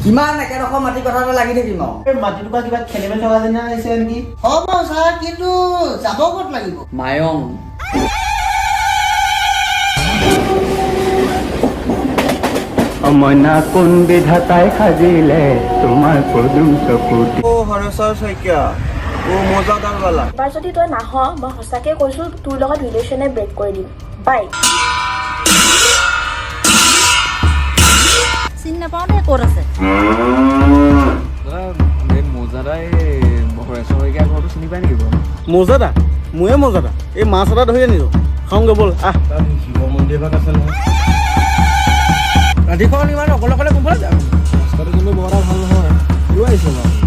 কিমান একেডোখৰ মাটি কথাতে লাগি থাকিম আৰু মাটি টুকুৰা কিবা খেলি মেলি থকা যেন আহিছে নেকি হ'ব ছাৰ কিন্তু যাব ক'ত লাগিব মায়ং অমনা কোন বিধাতাই সাজিলে তোমাৰ পদুম চকুটি ও হৰেশ্বৰ শইকীয়া ও মজাদাৰৱালা এবাৰ যদি তই নাহ মই সঁচাকে কৈছো তোৰ লগত ৰিলেশ্যনে ব্ৰেক কৰি দিম বাই চিনি নাপাওঁ দে ক'ত আছে মজাদা ময়ে মজাদা এই মাছ এটা ধৰি আনিছো খাওঁগে ব'ল আহ শিৱ মন্দিৰ ভাগ আছে নহয় ৰাতিখন ইমান অকলে অকলে কোনফালে যাম ৰাস্তাটো কিন্তু বৰ এটা ভাল নহয় লৈ আহিছোঁ বাৰু